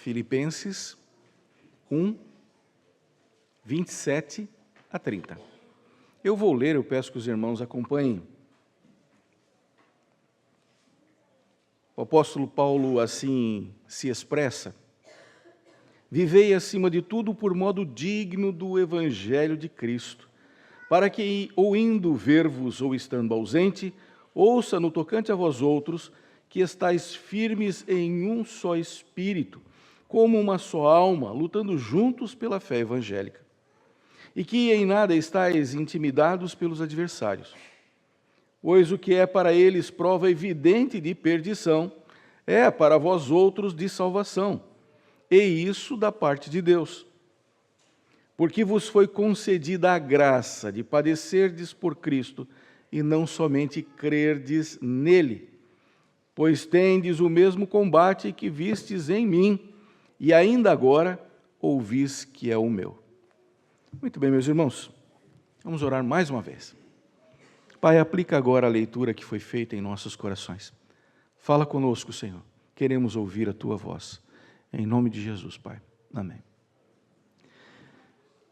Filipenses 1, 27 a 30. Eu vou ler, eu peço que os irmãos acompanhem. O apóstolo Paulo assim se expressa: vivei acima de tudo por modo digno do evangelho de Cristo, para que, ou indo ver-vos, ou estando ausente, ouça no tocante a vós outros, que estáis firmes em um só espírito, como uma só alma, lutando juntos pela fé evangélica, e que em nada estáis intimidados pelos adversários. Pois o que é para eles prova evidente de perdição, é para vós outros de salvação, e isso da parte de Deus. Porque vos foi concedida a graça de padecerdes por Cristo, e não somente crerdes nele, pois tendes o mesmo combate que vistes em mim, e ainda agora ouvis que é o meu. Muito bem, meus irmãos, vamos orar mais uma vez. Pai, aplica agora a leitura que foi feita em nossos corações. Fala conosco, Senhor. Queremos ouvir a Tua voz. Em nome de Jesus, Pai. Amém.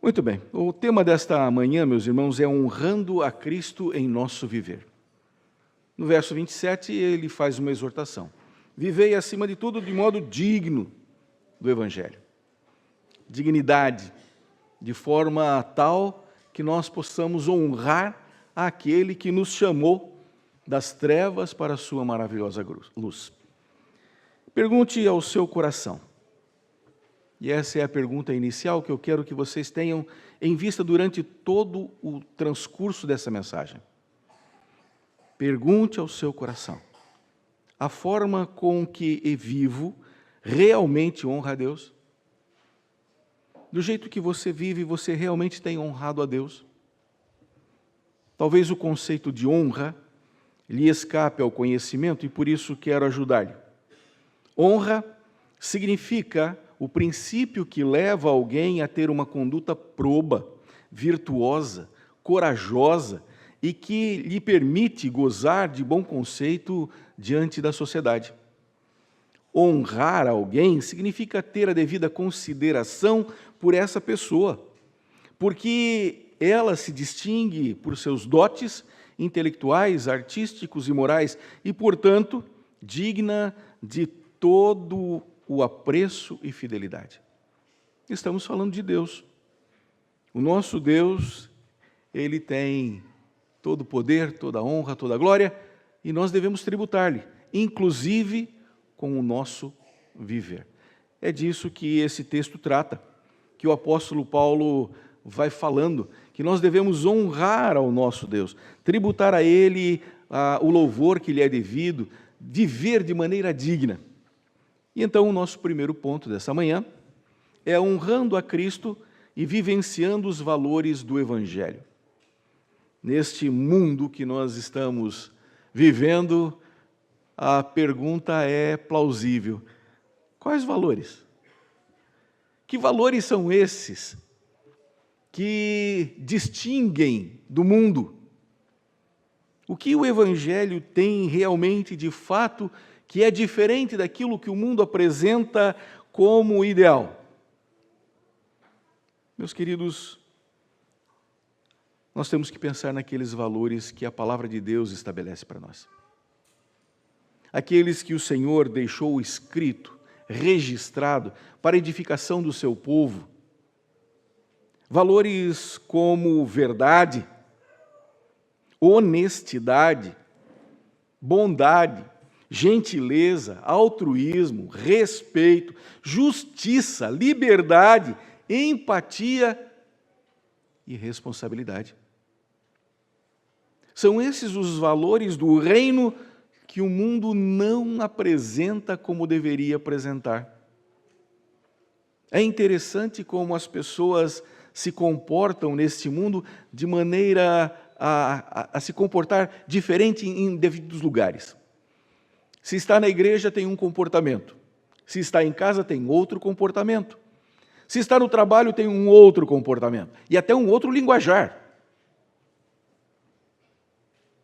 Muito bem. O tema desta manhã, meus irmãos, é honrando a Cristo em nosso viver. No verso 27, ele faz uma exortação. Vivei, acima de tudo, de modo digno do Evangelho. Dignidade, de forma tal que nós possamos honrar aquele que nos chamou das trevas para a sua maravilhosa luz. Pergunte ao seu coração, e essa é a pergunta inicial que eu quero que vocês tenham em vista durante todo o transcurso dessa mensagem. Pergunte ao seu coração, a forma com que vivo realmente honra a Deus? Do jeito que você vive, você realmente tem honrado a Deus? Talvez o conceito de honra lhe escape ao conhecimento e por isso quero ajudar-lhe. Honra significa o princípio que leva alguém a ter uma conduta proba, virtuosa, corajosa e que lhe permite gozar de bom conceito diante da sociedade. Honrar alguém significa ter a devida consideração por essa pessoa, porque ela se distingue por seus dotes intelectuais, artísticos e morais e, portanto, digna de todo o apreço e fidelidade. Estamos falando de Deus. O nosso Deus, Ele tem todo o poder, toda a honra, toda a glória, e nós devemos tributar-lhe, inclusive com o nosso viver. É disso que esse texto trata, que o apóstolo Paulo vai falando, que nós devemos honrar ao nosso Deus, tributar a Ele o louvor que lhe é devido, viver de maneira digna. E então o nosso primeiro ponto dessa manhã é honrando a Cristo e vivenciando os valores do Evangelho. Neste mundo que nós estamos vivendo, a pergunta é plausível. Quais valores? Que valores são esses que distinguem do mundo? O que o Evangelho tem realmente, de fato, que é diferente daquilo que o mundo apresenta como ideal? Meus queridos, nós temos que pensar naqueles valores que a palavra de Deus estabelece para nós. Aqueles que o Senhor deixou escrito, registrado, para edificação do seu povo. Valores como verdade, honestidade, bondade, gentileza, altruísmo, respeito, justiça, liberdade, empatia e responsabilidade. São esses os valores do reino que o mundo não apresenta como deveria apresentar. É interessante como as pessoas se comportam neste mundo de maneira a se comportar diferente em devidos lugares. Se está na igreja, tem um comportamento. Se está em casa, tem outro comportamento. Se está no trabalho, tem um outro comportamento. E até um outro linguajar.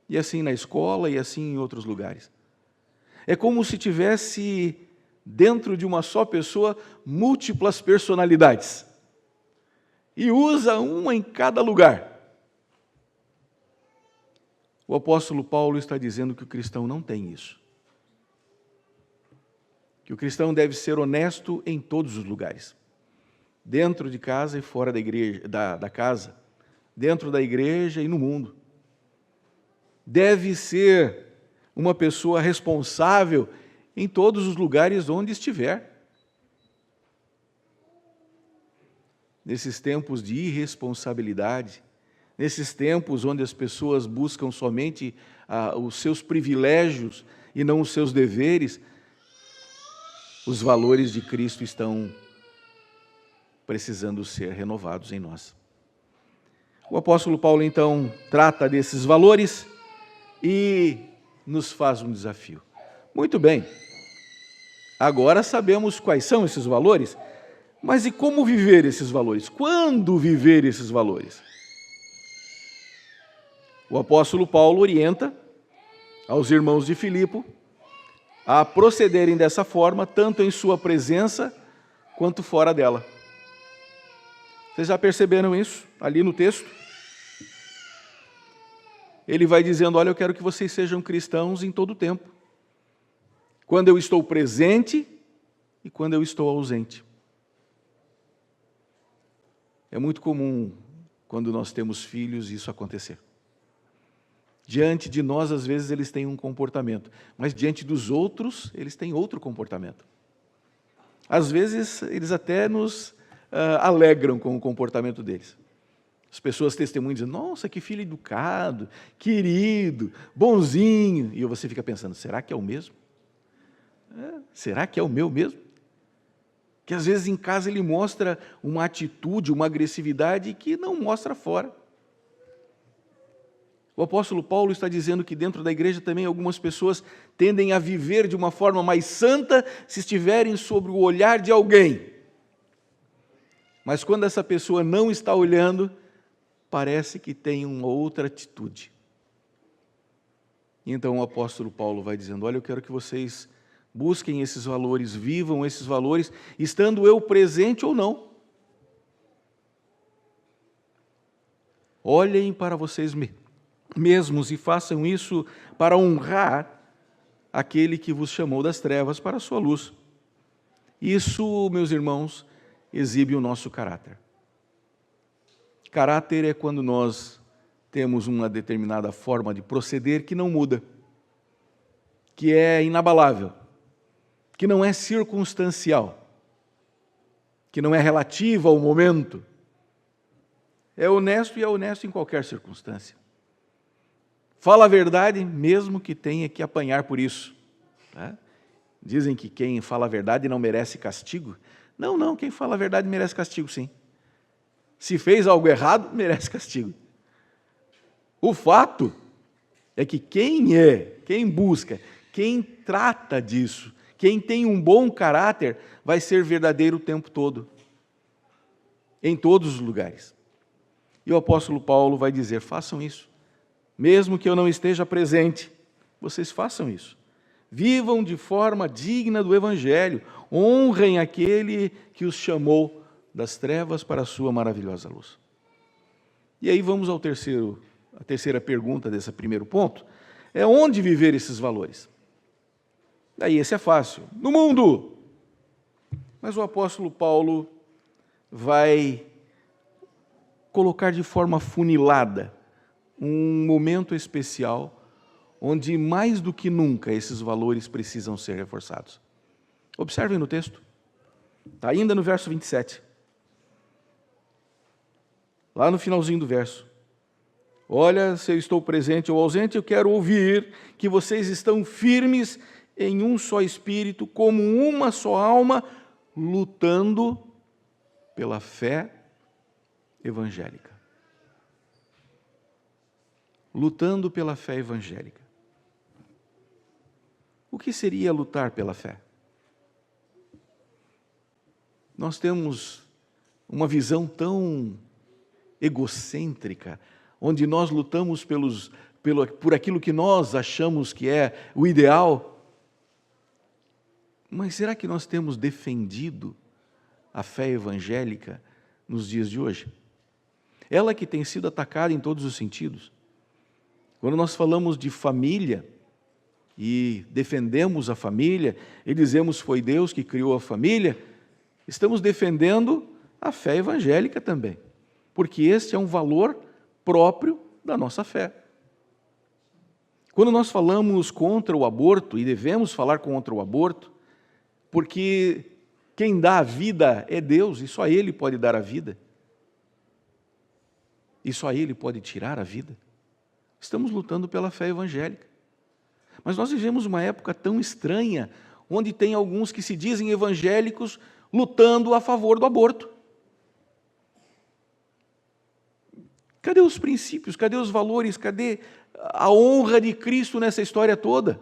E assim na escola, e assim em outros lugares. É como se tivesse dentro de uma só pessoa, múltiplas personalidades. E usa uma em cada lugar. O apóstolo Paulo está dizendo que o cristão não tem isso. Que o cristão deve ser honesto em todos os lugares. Dentro de casa e fora da igreja, da casa. Dentro da igreja e no mundo. Deve ser uma pessoa responsável em todos os lugares onde estiver. Nesses tempos de irresponsabilidade, nesses tempos onde as pessoas buscam somente os seus privilégios e não os seus deveres, os valores de Cristo estão precisando ser renovados em nós. O apóstolo Paulo, então, trata desses valores e nos faz um desafio. Muito bem, agora sabemos quais são esses valores, mas e como viver esses valores? Quando viver esses valores? O apóstolo Paulo orienta aos irmãos de Filipe a procederem dessa forma, tanto em sua presença quanto fora dela. Vocês já perceberam isso ali no texto? Ele vai dizendo, olha, eu quero que vocês sejam cristãos em todo o tempo. Quando eu estou presente e quando eu estou ausente. É muito comum, quando nós temos filhos, isso acontecer. Diante de nós, às vezes, eles têm um comportamento, mas diante dos outros, eles têm outro comportamento. Às vezes, eles até nos alegram com o comportamento deles. As pessoas testemunham dizendo, nossa, que filho educado, querido, bonzinho. E você fica pensando, será que é o mesmo? Será que é o meu mesmo? Que às vezes em casa ele mostra uma atitude, uma agressividade que não mostra fora. O apóstolo Paulo está dizendo que dentro da igreja também algumas pessoas tendem a viver de uma forma mais santa se estiverem sob o olhar de alguém. Mas quando essa pessoa não está olhando, parece que tem uma outra atitude. Então o apóstolo Paulo vai dizendo, olha, eu quero que vocês busquem esses valores, vivam esses valores, estando eu presente ou não. Olhem para vocês mesmos e façam isso para honrar aquele que vos chamou das trevas para a sua luz. Isso, meus irmãos, exibe o nosso caráter. Caráter é quando nós temos uma determinada forma de proceder que não muda, que é inabalável, que não é circunstancial, que não é relativa ao momento. É honesto e é honesto em qualquer circunstância. Fala a verdade, mesmo que tenha que apanhar por isso. Né? Dizem que quem fala a verdade não merece castigo. Não, quem fala a verdade merece castigo, sim. Se fez algo errado, merece castigo. O fato é que quem busca, quem trata disso, quem tem um bom caráter, vai ser verdadeiro o tempo todo, em todos os lugares. E o apóstolo Paulo vai dizer, façam isso. Mesmo que eu não esteja presente, vocês façam isso. Vivam de forma digna do Evangelho, honrem aquele que os chamou das trevas para a sua maravilhosa luz. E aí vamos à terceira pergunta desse primeiro ponto, é onde viver esses valores? Daí esse é fácil, no mundo. Mas o apóstolo Paulo vai colocar de forma funilada um momento especial onde mais do que nunca esses valores precisam ser reforçados. Observem no texto, está ainda no verso 27. Lá no finalzinho do verso. Olha, se eu estou presente ou ausente, eu quero ouvir que vocês estão firmes em um só espírito, como uma só alma, lutando pela fé evangélica. Lutando pela fé evangélica. O que seria lutar pela fé? Nós temos uma visão tão egocêntrica, onde nós lutamos por aquilo que nós achamos que é o ideal, Mas será que nós temos defendido a fé evangélica nos dias de hoje? Ela que tem sido atacada em todos os sentidos. Quando nós falamos de família e defendemos a família e dizemos foi Deus que criou a família, estamos defendendo a fé evangélica também, porque este é um valor próprio da nossa fé. Quando nós falamos contra o aborto, e devemos falar contra o aborto, porque quem dá a vida é Deus, e só Ele pode dar a vida. E só Ele pode tirar a vida. Estamos lutando pela fé evangélica. Mas nós vivemos uma época tão estranha, onde tem alguns que se dizem evangélicos lutando a favor do aborto. Cadê os princípios? Cadê os valores? Cadê a honra de Cristo nessa história toda?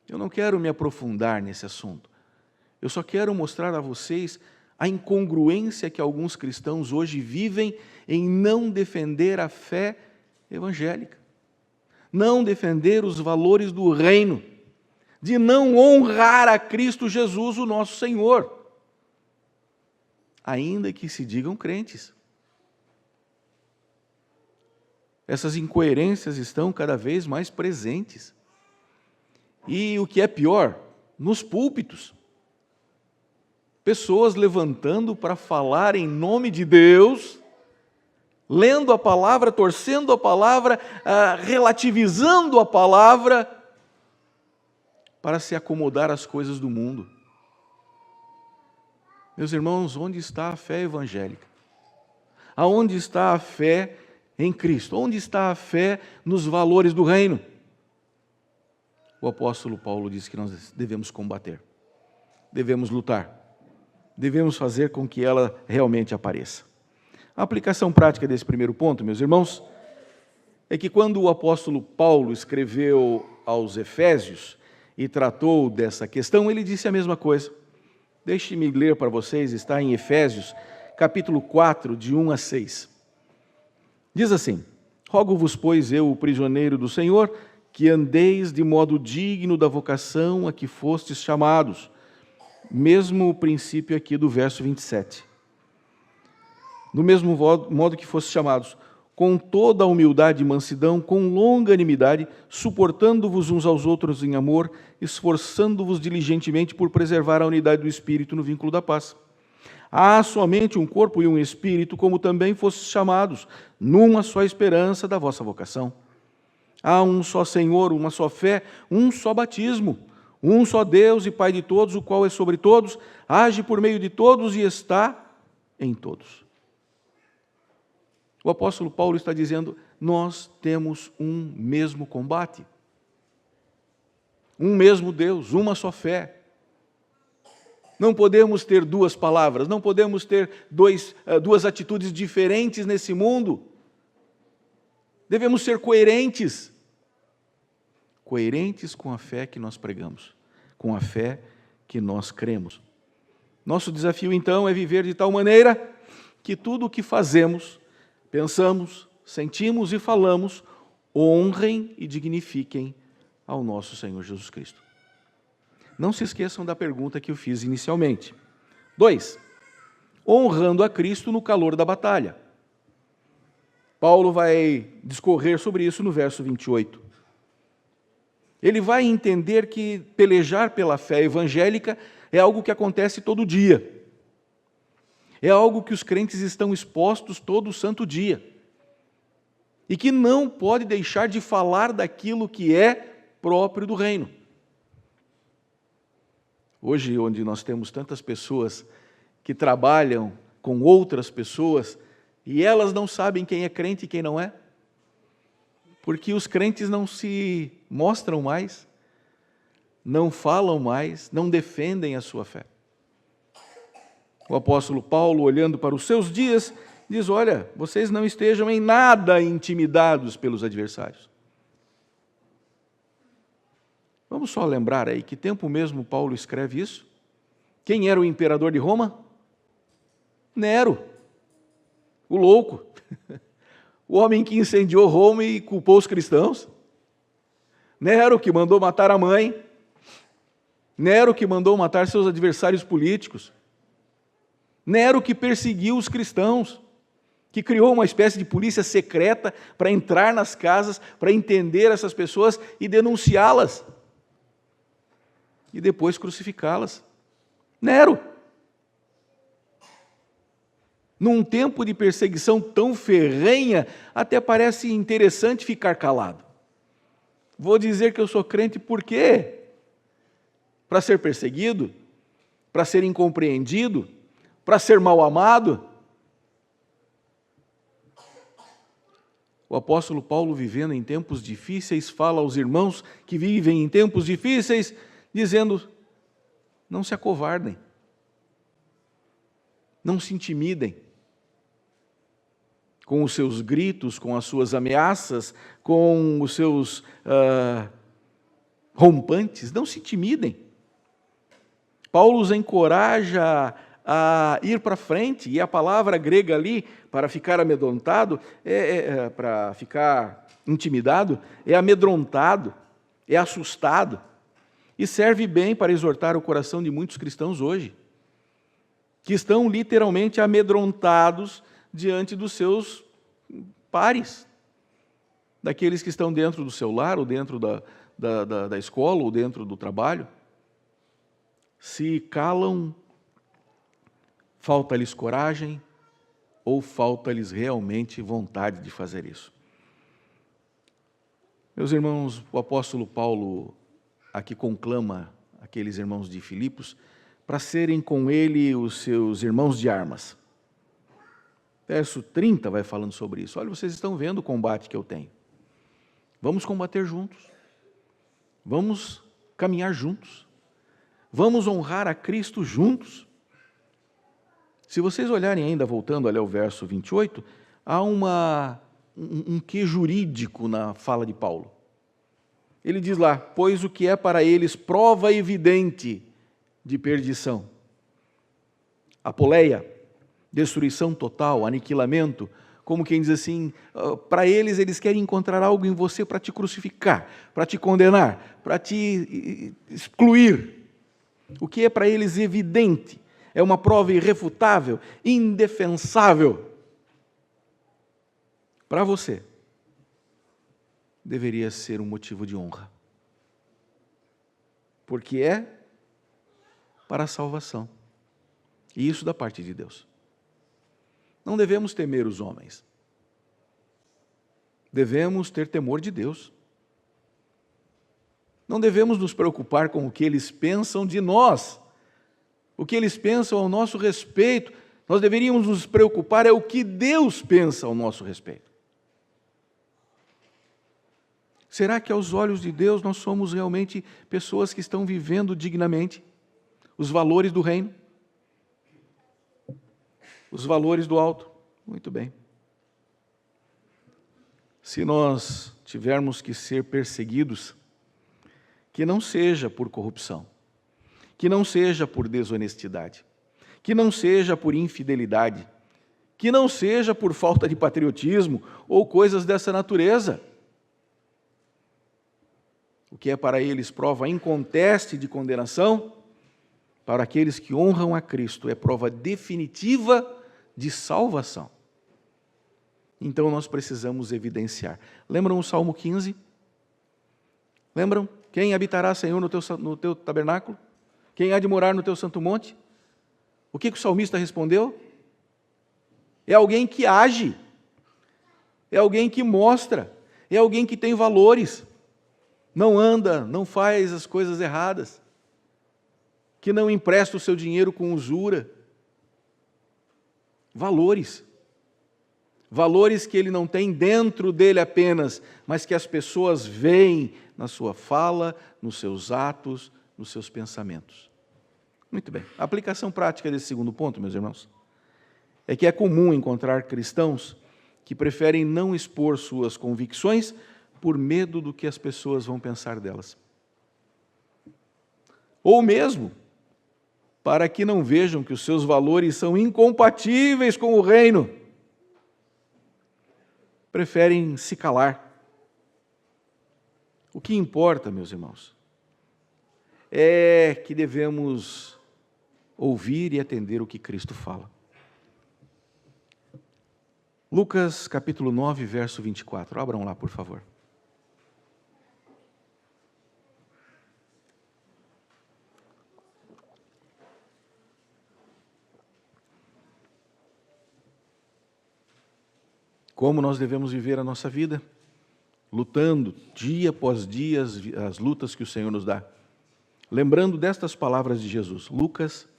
Eu não quero me aprofundar nesse assunto. Eu só quero mostrar a vocês a incongruência que alguns cristãos hoje vivem em não defender a fé evangélica, não defender os valores do reino, de não honrar a Cristo Jesus, o nosso Senhor, ainda que se digam crentes. Essas incoerências estão cada vez mais presentes. E o que é pior, nos púlpitos, pessoas levantando para falar em nome de Deus, lendo a palavra, torcendo a palavra, relativizando a palavra, para se acomodar às coisas do mundo. Meus irmãos, onde está a fé evangélica? Aonde está a fé em Cristo? Onde está a fé nos valores do reino? O apóstolo Paulo diz que nós devemos combater, devemos lutar, devemos fazer com que ela realmente apareça. A aplicação prática desse primeiro ponto, meus irmãos, é que quando o apóstolo Paulo escreveu aos Efésios e tratou dessa questão, ele disse a mesma coisa. Deixe-me ler para vocês, está em Efésios, capítulo 4, de 1 a 6. Diz assim: rogo-vos, pois, eu, o prisioneiro do Senhor, que andeis de modo digno da vocação a que fostes chamados. Mesmo o princípio aqui do verso 27. Do mesmo modo que fostes chamados, com toda a humildade e mansidão, com longanimidade, suportando-vos uns aos outros em amor, esforçando-vos diligentemente por preservar a unidade do Espírito no vínculo da paz. Há somente um corpo e um Espírito, como também fostes chamados, numa só esperança da vossa vocação. Há um só Senhor, uma só fé, um só batismo, um só Deus e Pai de todos, o qual é sobre todos, age por meio de todos e está em todos. O apóstolo Paulo está dizendo, nós temos um mesmo combate, um mesmo Deus, uma só fé. Não podemos ter duas palavras, não podemos ter duas atitudes diferentes nesse mundo. Devemos ser coerentes. Coerentes com a fé que nós pregamos, com a fé que nós cremos. Nosso desafio, então, é viver de tal maneira que tudo o que fazemos, pensamos, sentimos e falamos, honrem e dignifiquem ao nosso Senhor Jesus Cristo. Não se esqueçam da pergunta que eu fiz inicialmente. 2. Honrando a Cristo no calor da batalha. Paulo vai discorrer sobre isso no verso 28. Ele vai entender que pelejar pela fé evangélica é algo que acontece todo dia. É algo que os crentes estão expostos todo santo dia. E que não pode deixar de falar daquilo que é próprio do reino. Hoje, onde nós temos tantas pessoas que trabalham com outras pessoas e elas não sabem quem é crente e quem não é, porque os crentes não se mostram mais, não falam mais, não defendem a sua fé. O apóstolo Paulo, olhando para os seus dias, diz, olha, vocês não estejam em nada intimidados pelos adversários. Vamos só lembrar aí, que tempo mesmo Paulo escreve isso? Quem era o imperador de Roma? Nero, o louco, o homem que incendiou Roma e culpou os cristãos. Nero que mandou matar a mãe, Nero que mandou matar seus adversários políticos, Nero que perseguiu os cristãos, que criou uma espécie de polícia secreta para entrar nas casas, para entender essas pessoas e denunciá-las, e depois crucificá-las. Nero. Num tempo de perseguição tão ferrenha, até parece interessante ficar calado. Vou dizer que eu sou crente por quê? Para ser perseguido? Para ser incompreendido? Para ser mal amado? O apóstolo Paulo, vivendo em tempos difíceis, fala aos irmãos que vivem em tempos difíceis, dizendo: não se acovardem, não se intimidem com os seus gritos, com as suas ameaças, com os seus rompantes, não se intimidem. Paulo os encoraja a ir para frente, e a palavra grega ali, para ficar amedrontado, para ficar intimidado, é amedrontado, é assustado, e serve bem para exortar o coração de muitos cristãos hoje, que estão literalmente amedrontados diante dos seus pares, daqueles que estão dentro do seu lar, ou dentro da escola, ou dentro do trabalho. Se calam, falta-lhes coragem, ou falta-lhes realmente vontade de fazer isso. Meus irmãos, o apóstolo Paulo aqui conclama aqueles irmãos de Filipos para serem com ele os seus irmãos de armas. Verso 30 vai falando sobre isso. Olha, vocês estão vendo o combate que eu tenho. Vamos combater juntos. Vamos caminhar juntos. Vamos honrar a Cristo juntos. Se vocês olharem ainda, voltando ali ao verso 28, há um quê jurídico na fala de Paulo. Ele diz lá: pois o que é para eles prova evidente de perdição. Apoleia, destruição total, aniquilamento, como quem diz assim, para eles querem encontrar algo em você para te crucificar, para te condenar, para te excluir. O que é para eles evidente, é uma prova irrefutável, indefensável. Para você, deveria ser um motivo de honra, porque é para a salvação, e isso da parte de Deus. Não devemos temer os homens, devemos ter temor de Deus. Não devemos nos preocupar com o que eles pensam de nós, o que eles pensam ao nosso respeito. Nós deveríamos nos preocupar é o que Deus pensa ao nosso respeito. Será que aos olhos de Deus nós somos realmente pessoas que estão vivendo dignamente os valores do reino? Os valores do alto? Muito bem. Se nós tivermos que ser perseguidos, que não seja por corrupção, que não seja por desonestidade, que não seja por infidelidade, que não seja por falta de patriotismo ou coisas dessa natureza. O que é para eles prova inconteste de condenação, para aqueles que honram a Cristo é prova definitiva de salvação. Então nós precisamos evidenciar. Lembram o Salmo 15? Lembram? Quem habitará, Senhor, no teu tabernáculo? Quem há de morar no teu santo monte? O que o salmista respondeu? É alguém que age, é alguém que mostra, é alguém que tem valores, não anda, não faz as coisas erradas, que não empresta o seu dinheiro com usura. Valores. Valores que ele não tem dentro dele apenas, mas que as pessoas veem na sua fala, nos seus atos, nos seus pensamentos. Muito bem. A aplicação prática desse segundo ponto, meus irmãos, é que é comum encontrar cristãos que preferem não expor suas convicções por medo do que as pessoas vão pensar delas. Ou mesmo para que não vejam que os seus valores são incompatíveis com o reino. Preferem se calar. O que importa, meus irmãos, é que devemos ouvir e atender o que Cristo fala. Lucas capítulo 9, verso 24. Abram lá, por favor. Como nós devemos viver a nossa vida? Lutando dia após dia as lutas que o Senhor nos dá. Lembrando destas palavras de Jesus, Lucas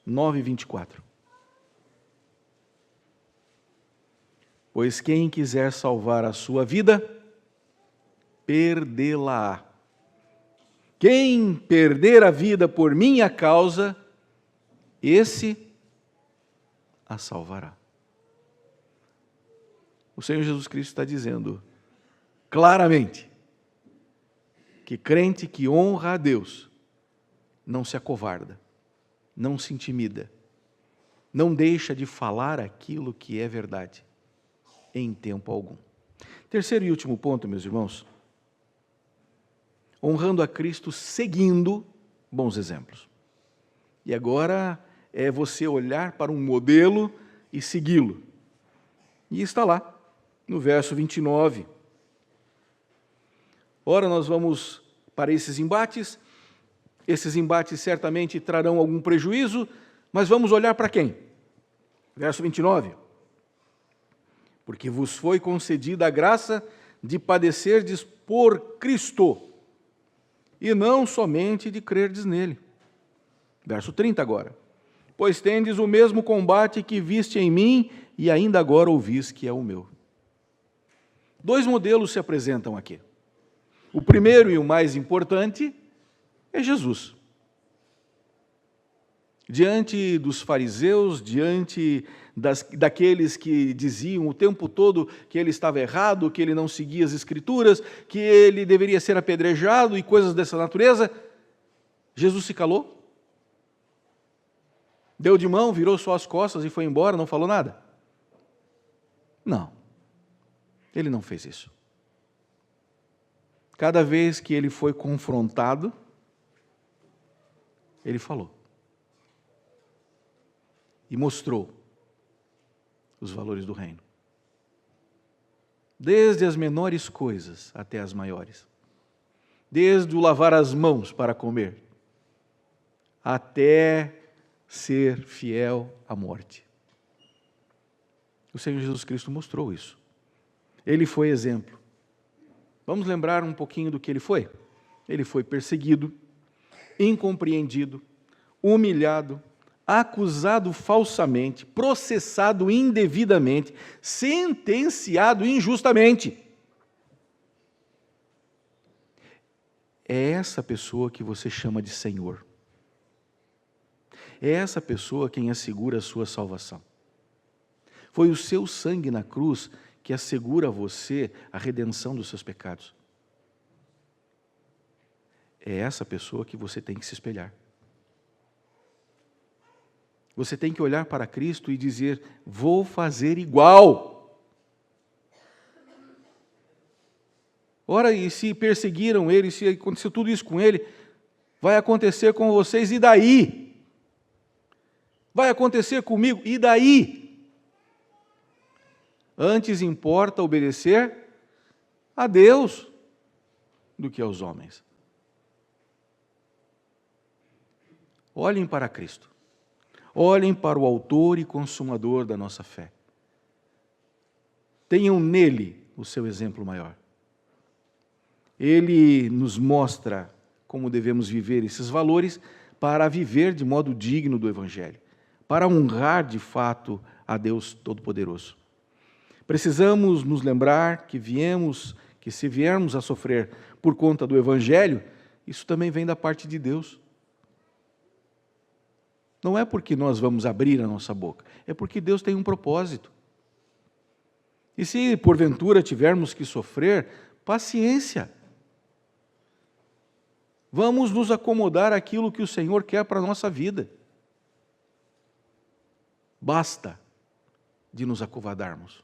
9, 24. Pois quem quiser salvar a sua vida, perdê-la-á. Quem perder a vida por minha causa, esse a salvará. O Senhor Jesus Cristo está dizendo claramente que crente que honra a Deus não se acovarda, não se intimida, não deixa de falar aquilo que é verdade, em tempo algum. Terceiro e último ponto, meus irmãos, honrando a Cristo seguindo bons exemplos. E agora é você olhar para um modelo e segui-lo. E está lá, no verso 29. Ora, nós vamos para esses embates certamente trarão algum prejuízo, mas vamos olhar para quem? Verso 29. Porque vos foi concedida a graça de padecerdes por Cristo, e não somente de crerdes nele. Verso 30 agora. Pois tendes o mesmo combate que viste em mim, e ainda agora ouvis que é o meu. Dois modelos se apresentam aqui. O primeiro e o mais importante é Jesus. Diante dos fariseus, diante daqueles que diziam o tempo todo que ele estava errado, que ele não seguia as Escrituras, que ele deveria ser apedrejado e coisas dessa natureza, Jesus se calou, deu de mão, virou só as costas e foi embora, não falou nada? Não, ele não fez isso. Cada vez que ele foi confrontado, ele falou. E mostrou os valores do reino. Desde as menores coisas até as maiores. Desde o lavar as mãos para comer, até ser fiel à morte. O Senhor Jesus Cristo mostrou isso. Ele foi exemplo. Vamos lembrar um pouquinho do que ele foi? Ele foi perseguido, incompreendido, humilhado, acusado falsamente, processado indevidamente, sentenciado injustamente. É essa pessoa que você chama de Senhor. É essa pessoa quem assegura a sua salvação. Foi o seu sangue na cruz que assegura a você a redenção dos seus pecados. É essa pessoa que você tem que se espelhar. Você tem que olhar para Cristo e dizer, vou fazer igual. Ora, e se perseguiram ele, se aconteceu tudo isso com ele, vai acontecer com vocês, e daí? Vai acontecer comigo, e daí? Antes importa obedecer a Deus do que aos homens. Olhem para Cristo. Olhem para o autor e consumador da nossa fé. Tenham nele o seu exemplo maior. Ele nos mostra como devemos viver esses valores para viver de modo digno do Evangelho, para honrar de fato a Deus Todo-Poderoso. Precisamos nos lembrar que se viermos a sofrer por conta do Evangelho, isso também vem da parte de Deus. Não é porque nós vamos abrir a nossa boca, é porque Deus tem um propósito. E se porventura tivermos que sofrer, paciência. Vamos nos acomodar àquilo que o Senhor quer para a nossa vida. Basta de nos acovardarmos.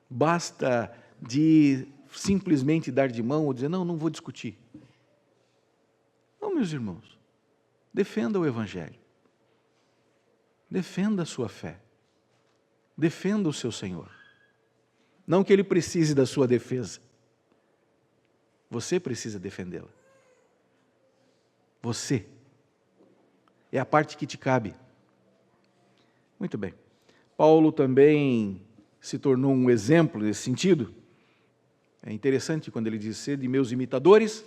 Basta de simplesmente dar de mão ou dizer, não, não vou discutir. Não, meus irmãos, defenda o Evangelho. Defenda a sua fé. Defenda o seu Senhor. Não que Ele precise da sua defesa. Você precisa defendê-la. Você. É a parte que te cabe. Muito bem. Paulo também se tornou um exemplo nesse sentido. É interessante quando ele diz, sede meus imitadores,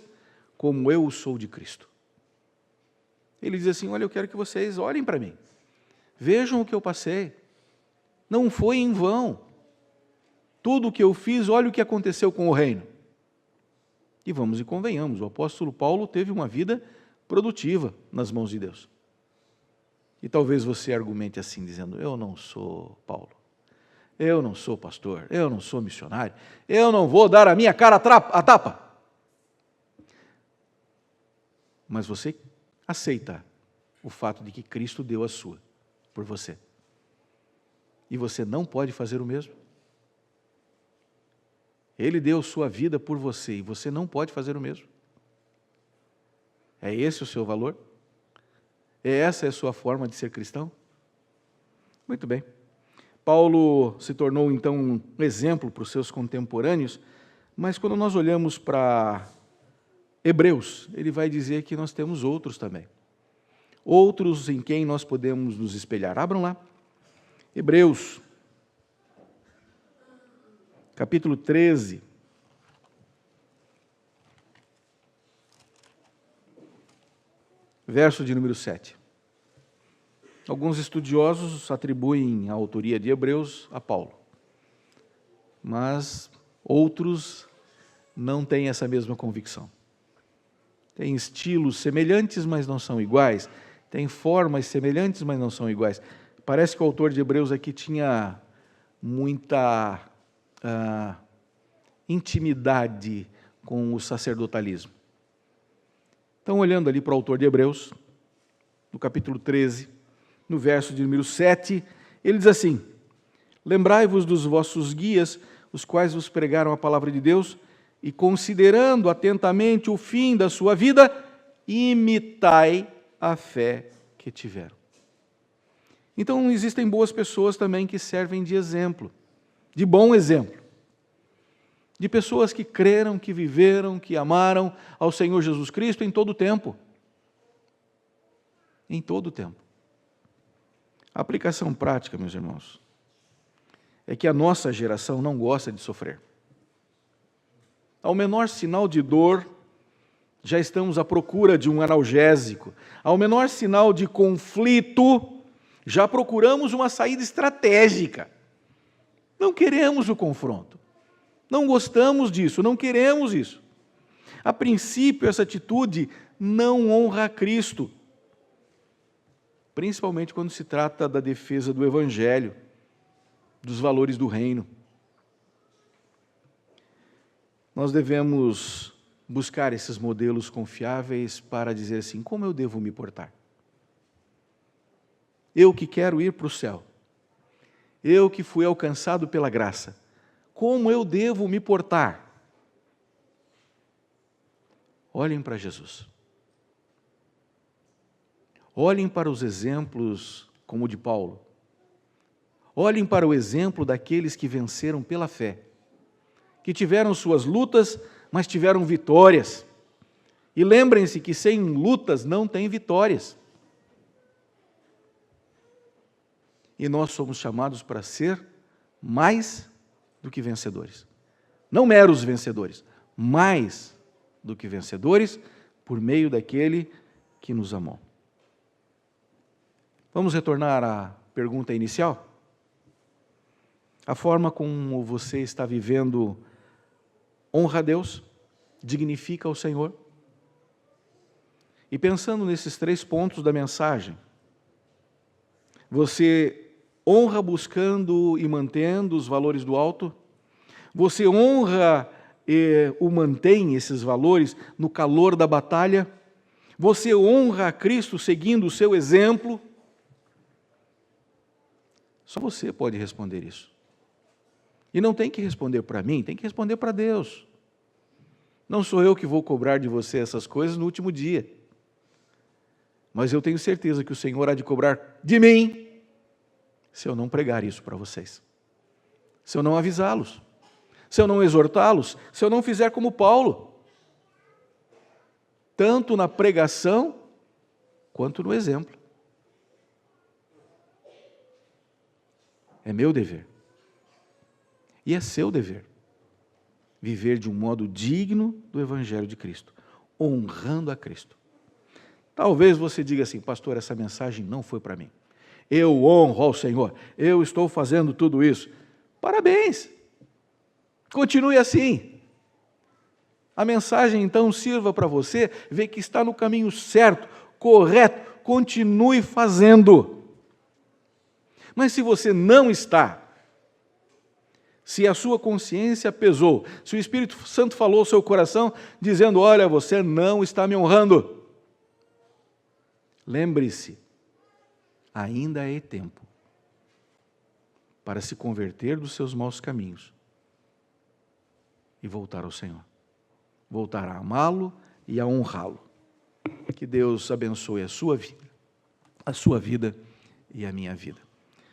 como eu sou de Cristo. Ele diz assim, olha, eu quero que vocês olhem para mim. Vejam o que eu passei. Não foi em vão. Tudo o que eu fiz, olha o que aconteceu com o reino. E vamos e convenhamos, o apóstolo Paulo teve uma vida produtiva nas mãos de Deus. E talvez você argumente assim, dizendo, eu não sou Paulo, eu não sou pastor, eu não sou missionário, eu não vou dar a minha cara a tapa. Mas você aceita o fato de que Cristo deu a sua por você. E você não pode fazer o mesmo? Ele deu sua vida por você e você não pode fazer o mesmo? É esse o seu valor? Essa é a sua forma de ser cristão? Muito bem. Paulo se tornou então um exemplo para os seus contemporâneos, mas quando nós olhamos para Hebreus, ele vai dizer que nós temos outros também. Outros em quem nós podemos nos espelhar. Abram lá. Hebreus, capítulo 13. Verso de número 7. Alguns estudiosos atribuem a autoria de Hebreus a Paulo, mas outros não têm essa mesma convicção. Tem estilos semelhantes, mas não são iguais. Tem formas semelhantes, mas não são iguais. Parece que o autor de Hebreus aqui tinha muita intimidade com o sacerdotalismo. Então, olhando ali para o autor de Hebreus, no capítulo 13, no verso de número 7, ele diz assim, lembrai-vos dos vossos guias, os quais vos pregaram a palavra de Deus, e considerando atentamente o fim da sua vida, imitai a fé que tiveram. Então, existem boas pessoas também que servem de exemplo, de bom exemplo. De pessoas que creram, que viveram, que amaram ao Senhor Jesus Cristo em todo o tempo. Em todo o tempo. A aplicação prática, meus irmãos, é que a nossa geração não gosta de sofrer. Ao menor sinal de dor, já estamos à procura de um analgésico. Ao menor sinal de conflito, já procuramos uma saída estratégica. Não queremos o confronto. Não gostamos disso, não queremos isso. A princípio, essa atitude não honra a Cristo, principalmente quando se trata da defesa do Evangelho, dos valores do reino. Nós devemos buscar esses modelos confiáveis para dizer assim, como eu devo me portar? Eu que quero ir para o céu, eu que fui alcançado pela graça, como eu devo me portar? Olhem para Jesus. Olhem para os exemplos como o de Paulo. Olhem para o exemplo daqueles que venceram pela fé, que tiveram suas lutas, mas tiveram vitórias. E lembrem-se que sem lutas não tem vitórias. E nós somos chamados para ser mais do que vencedores. Não meros vencedores, mais do que vencedores, por meio daquele que nos amou. Vamos retornar à pergunta inicial? A forma como você está vivendo honra a Deus, dignifica o Senhor? E pensando nesses 3 pontos da mensagem, você honra buscando e mantendo os valores do alto? Você honra e mantém esses valores no calor da batalha? Você honra a Cristo seguindo o seu exemplo? Só você pode responder isso. E não tem que responder para mim, tem que responder para Deus. Não sou eu que vou cobrar de você essas coisas no último dia. Mas eu tenho certeza que o Senhor há de cobrar de mim se eu não pregar isso para vocês. Se eu não avisá-los. Se eu não exortá-los. Se eu não fizer como Paulo. Tanto na pregação quanto no exemplo. É meu dever. E é seu dever. Viver de um modo digno do Evangelho de Cristo. Honrando a Cristo. Talvez você diga assim, pastor, essa mensagem não foi para mim. Eu honro ao Senhor. Eu estou fazendo tudo isso. Parabéns. Continue assim. A mensagem então sirva para você ver que está no caminho certo, correto. Continue fazendo. Mas se você não está, se a sua consciência pesou, se o Espírito Santo falou ao seu coração, dizendo, olha, você não está me honrando. Lembre-se, ainda é tempo para se converter dos seus maus caminhos e voltar ao Senhor. Voltar a amá-lo e a honrá-lo. Que Deus abençoe a sua vida e a minha vida.